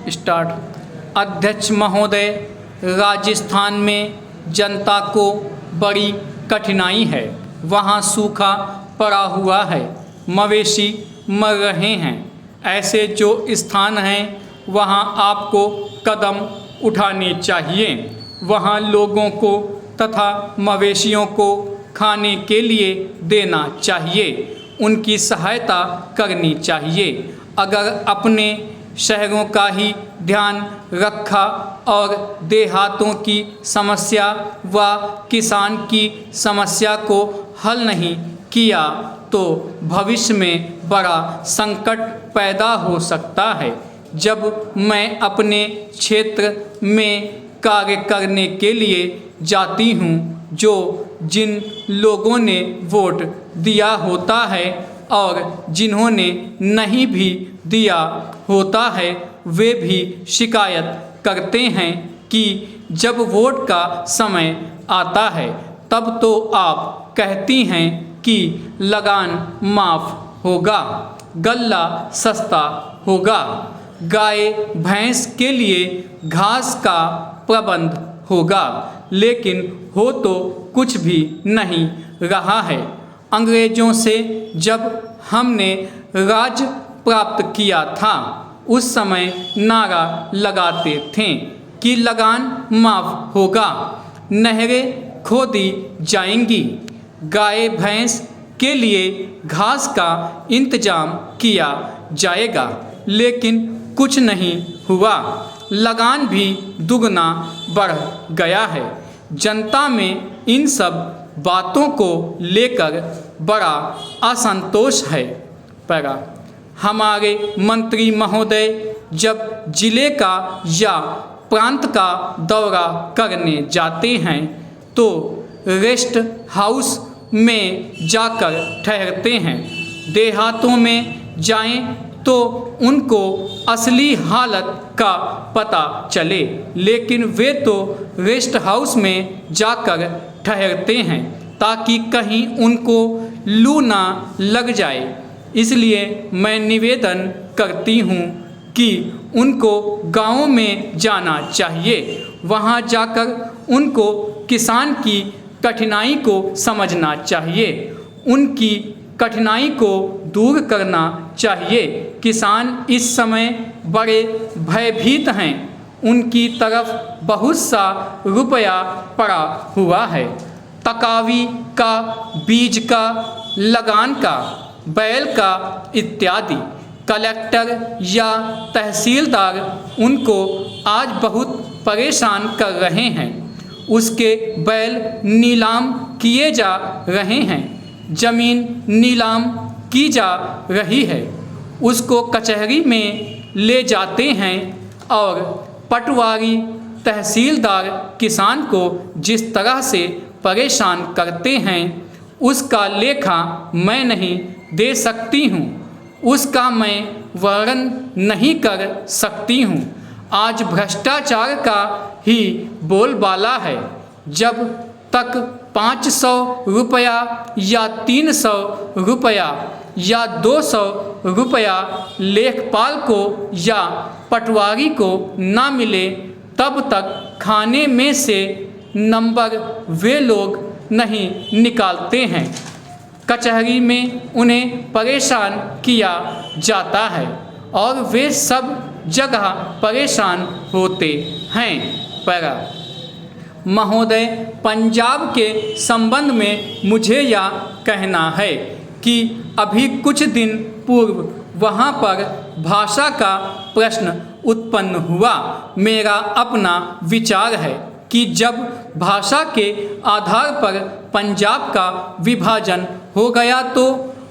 Start. अध्यक्ष महोदय, राजस्थान में जनता को बड़ी कठिनाई है। वहाँ सूखा पड़ा हुआ है, मवेशी मर रहे हैं। ऐसे जो स्थान हैं वहाँ आपको कदम उठाने चाहिए। वहाँ लोगों को तथा मवेशियों को खाने के लिए देना चाहिए, उनकी सहायता करनी चाहिए। अगर अपने शहरों का ही ध्यान रखा और देहातों की समस्या व किसान की समस्या को हल नहीं किया तो भविष्य में बड़ा संकट पैदा हो सकता है। जब मैं अपने क्षेत्र में कार्य करने के लिए जाती हूँ, जो जिन लोगों ने वोट दिया होता है और जिन्होंने नहीं भी दिया होता है, वे भी शिकायत करते हैं कि जब वोट का समय आता है तब तो आप कहती हैं कि लगान माफ़ होगा, गल्ला सस्ता होगा, गाय भैंस के लिए घास का प्रबंध होगा, लेकिन हो तो कुछ भी नहीं रहा है। अंग्रेज़ों से जब हमने राज प्राप्त किया था, उस समय नारा लगाते थे कि लगान माफ़ होगा, नहरें खोदी जाएंगी, गाय भैंस के लिए घास का इंतजाम किया जाएगा, लेकिन कुछ नहीं हुआ। लगान भी दुगना बढ़ गया है। जनता में इन सब बातों को लेकर बड़ा असंतोष है। पैरा, हमारे मंत्री महोदय जब जिले का या प्रांत का दौरा करने जाते हैं तो रेस्ट हाउस में जाकर ठहरते हैं। देहातों में जाएं तो उनको असली हालत का पता चले, लेकिन वे तो रेस्ट हाउस में जाकर ठहरते हैं ताकि कहीं उनको लू ना लग जाए। इसलिए मैं निवेदन करती हूँ कि उनको गाँव में जाना चाहिए। वहाँ जाकर उनको किसान की कठिनाई को समझना चाहिए, उनकी कठिनाई को दूर करना चाहिए। किसान इस समय बड़े भयभीत हैं, उनकी तरफ बहुत सा रुपया पड़ा हुआ है। तकावी का, बीज का, लगान का, बैल का इत्यादि। कलेक्टर या तहसीलदार उनको आज बहुत परेशान कर रहे हैं। उसके बैल नीलाम किए जा रहे हैं, जमीन नीलाम की जा रही है, उसको कचहरी में ले जाते हैं और पटवारी तहसीलदार किसान को जिस तरह से परेशान करते हैं उसका लेखा मैं नहीं दे सकती हूँ, उसका मैं वर्णन नहीं कर सकती हूँ। आज भ्रष्टाचार का ही बोलबाला है। जब तक 500 रुपया या 300 रुपया या 200 रुपया लेखपाल को या पटवारी को ना मिले, तब तक खाने में से नंबर वे लोग नहीं निकालते हैं। कचहरी में उन्हें परेशान किया जाता है और वे सब जगह परेशान होते हैं। पैरा, महोदय, पंजाब के संबंध में मुझे यह कहना है कि अभी कुछ दिन पूर्व वहाँ पर भाषा का प्रश्न उत्पन्न हुआ। मेरा अपना विचार है कि जब भाषा के आधार पर पंजाब का विभाजन हो गया तो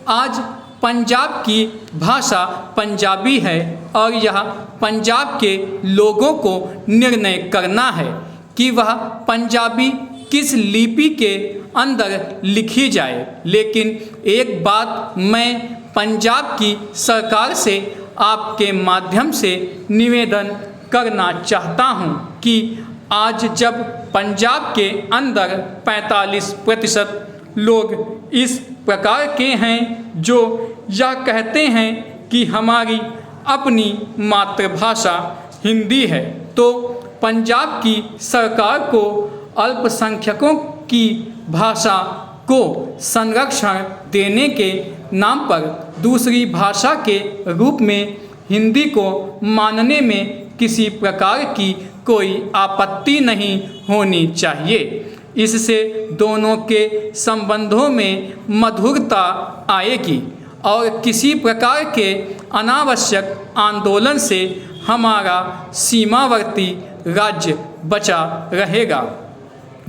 आज पंजाब की भाषा पंजाबी है और यह पंजाब के लोगों को निर्णय करना है कि वह पंजाबी किस लिपि के अंदर लिखी जाए। लेकिन एक बात मैं पंजाब की सरकार से आपके माध्यम से निवेदन करना चाहता हूं कि आज जब पंजाब के अंदर 45% लोग इस प्रकार के हैं जो यह कहते हैं कि हमारी अपनी मातृभाषा हिंदी है। तो पंजाब की सरकार को अल्पसंख्यकों की भाषा को संरक्षण देने के नाम पर दूसरी भाषा के रूप में हिंदी को मानने में किसी प्रकार की कोई आपत्ति नहीं होनी चाहिए। इससे दोनों के संबंधों में मधुरता आएगी और किसी प्रकार के अनावश्यक आंदोलन से हमारा सीमावर्ती राज्य बचा रहेगा।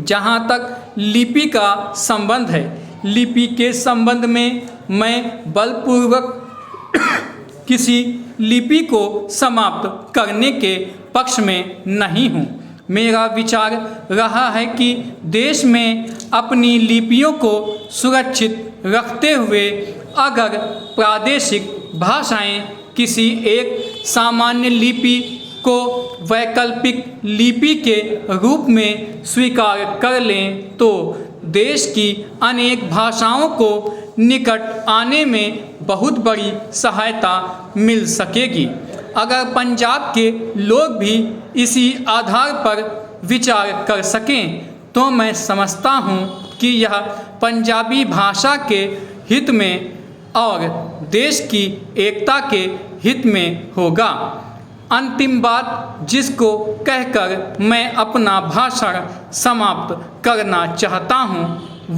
जहाँ तक लिपि का संबंध है, लिपि के संबंध में मैं बलपूर्वक किसी लिपि को समाप्त करने के पक्ष में नहीं हूँ। मेरा विचार रहा है कि देश में अपनी लिपियों को सुरक्षित रखते हुए अगर प्रादेशिक भाषाएं किसी एक सामान्य लिपि को वैकल्पिक लिपि के रूप में स्वीकार कर लें तो देश की अनेक भाषाओं को निकट आने में बहुत बड़ी सहायता मिल सकेगी। अगर पंजाब के लोग भी इसी आधार पर विचार कर सकें तो मैं समझता हूँ कि यह पंजाबी भाषा के हित में और देश की एकता के हित में होगा। अंतिम बात जिसको कहकर मैं अपना भाषण समाप्त करना चाहता हूँ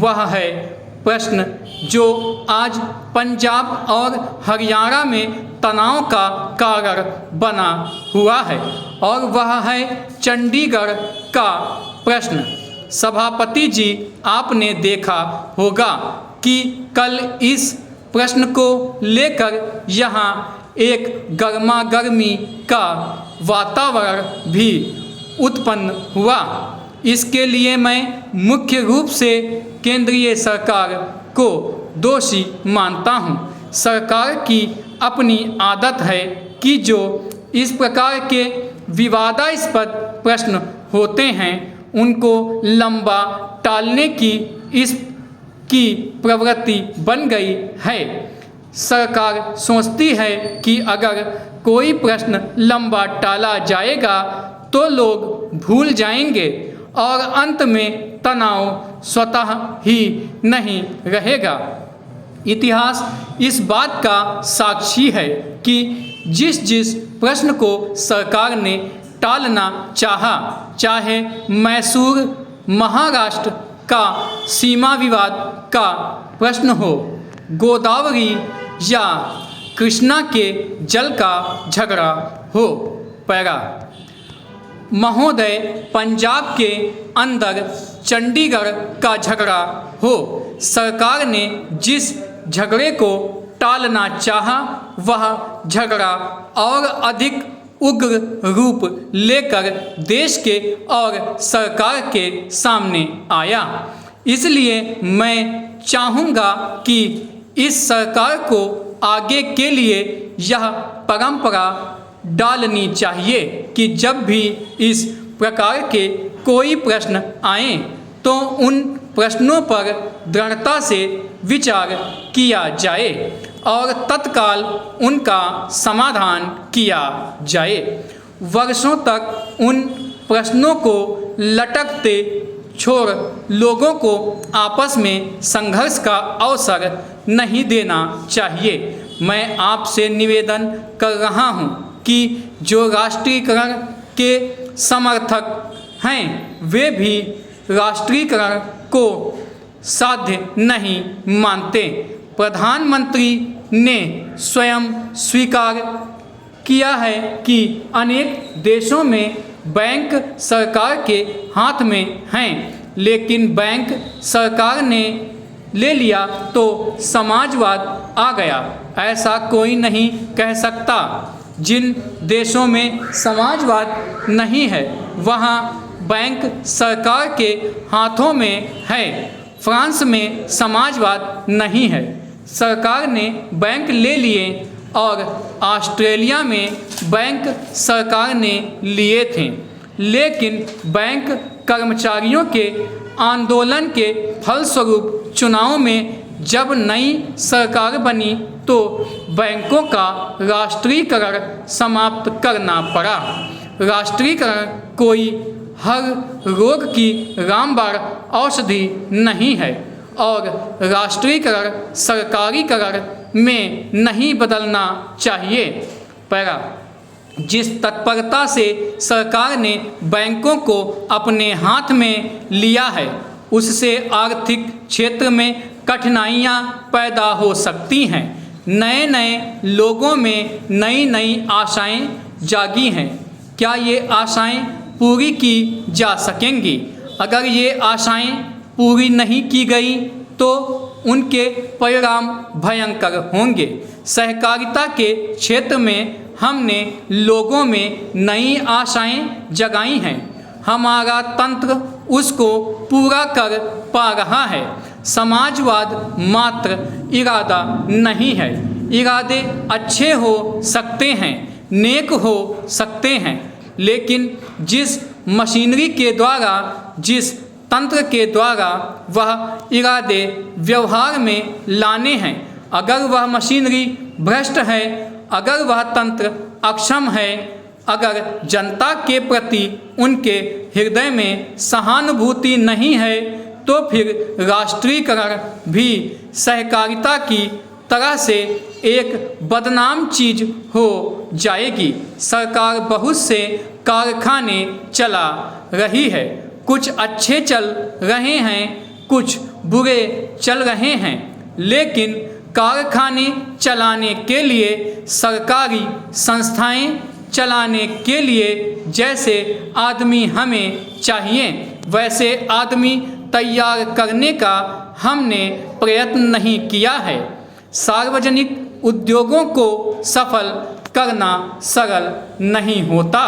वह है प्रश्न जो आज पंजाब और हरियाणा में तनाव का कारण बना हुआ है और वह है चंडीगढ़ का प्रश्न। सभापति जी, आपने देखा होगा कि कल इस प्रश्न को लेकर यहाँ एक गर्मा गर्मी का वातावरण भी उत्पन्न हुआ। इसके लिए मैं मुख्य रूप से केंद्रीय सरकार को दोषी मानता हूँ। सरकार की अपनी आदत है कि जो इस प्रकार के विवादास्पद प्रश्न होते हैं उनको लंबा टालने की इसकी प्रवृत्ति बन गई है। सरकार सोचती है कि अगर कोई प्रश्न लंबा टाला जाएगा तो लोग भूल जाएंगे और अंत में तनाव स्वतः ही नहीं रहेगा। इतिहास इस बात का साक्षी है कि जिस प्रश्न को सरकार ने टालना चाहा, चाहे मैसूर महाराष्ट्र का सीमा विवाद का प्रश्न हो, गोदावरी या कृष्णा के जल का झगड़ा हो, पैरा महोदय पंजाब के अंदर चंडीगढ़ का झगड़ा हो, सरकार ने जिस झगड़े को टालना चाहा वह झगड़ा और अधिक उग्र रूप लेकर देश के और सरकार के सामने आया। इसलिए मैं चाहूँगा कि इस सरकार को आगे के लिए यह परंपरा डालनी चाहिए कि जब भी इस प्रकार के कोई प्रश्न आए तो उन प्रश्नों पर दृढ़ता से विचार किया जाए और तत्काल उनका समाधान किया जाए। वर्षों तक उन प्रश्नों को लटकते छोड़ लोगों को आपस में संघर्ष का अवसर नहीं देना चाहिए। मैं आपसे निवेदन कर रहा हूं कि जो राष्ट्रीयकरण के समर्थक हैं वे भी राष्ट्रीयकरण को साध्य नहीं मानते। प्रधानमंत्री ने स्वयं स्वीकार किया है कि अनेक देशों में बैंक सरकार के हाथ में हैं, लेकिन बैंक सरकार ने ले लिया तो समाजवाद आ गया। ऐसा कोई नहीं कह सकता। जिन देशों में समाजवाद नहीं है वहाँ बैंक सरकार के हाथों में है। फ्रांस में समाजवाद नहीं है, सरकार ने बैंक ले लिए और ऑस्ट्रेलिया में बैंक सरकार ने लिए थे, लेकिन बैंक कर्मचारियों के आंदोलन के फलस्वरूप चुनाव में जब नई सरकार बनी तो बैंकों का राष्ट्रीयकरण समाप्त करना पड़ा। राष्ट्रीयकरण कोई हर रोग की रामबाण औषधि नहीं है और राष्ट्रीयकरण सरकारीकरण में नहीं बदलना चाहिए। पैरा, जिस तत्परता से सरकार ने बैंकों को अपने हाथ में लिया है उससे आर्थिक क्षेत्र में कठिनाइयाँ पैदा हो सकती हैं। नए नए लोगों में नई नई आशाएं जागी हैं। क्या ये आशाएं पूरी की जा सकेंगी? अगर ये आशाएं पूरी नहीं की गई तो उनके परिणाम भयंकर होंगे। सहकारिता के क्षेत्र में हमने लोगों में नई आशाएं जगाई हैं। हमारा तंत्र उसको पूरा कर पा रहा है। समाजवाद मात्र इरादा नहीं है। इरादे अच्छे हो सकते हैं, नेक हो सकते हैं, लेकिन जिस मशीनरी के द्वारा, जिस तंत्र के द्वारा वह इरादे व्यवहार में लाने हैं, अगर वह मशीनरी भ्रष्ट है, अगर वह तंत्र अक्षम है, अगर जनता के प्रति उनके हृदय में सहानुभूति नहीं है, तो फिर राष्ट्रीयकरण भी सहकारिता की तरह से एक बदनाम चीज हो जाएगी। सरकार बहुत से कारखाने चला रही है, कुछ अच्छे चल रहे हैं, कुछ बुरे चल रहे हैं, लेकिन कारखाने चलाने के लिए, सरकारी संस्थाएं चलाने के लिए जैसे आदमी हमें चाहिए वैसे आदमी तैयार करने का हमने प्रयत्न नहीं किया है। सार्वजनिक उद्योगों को सफल करना सरल नहीं होता।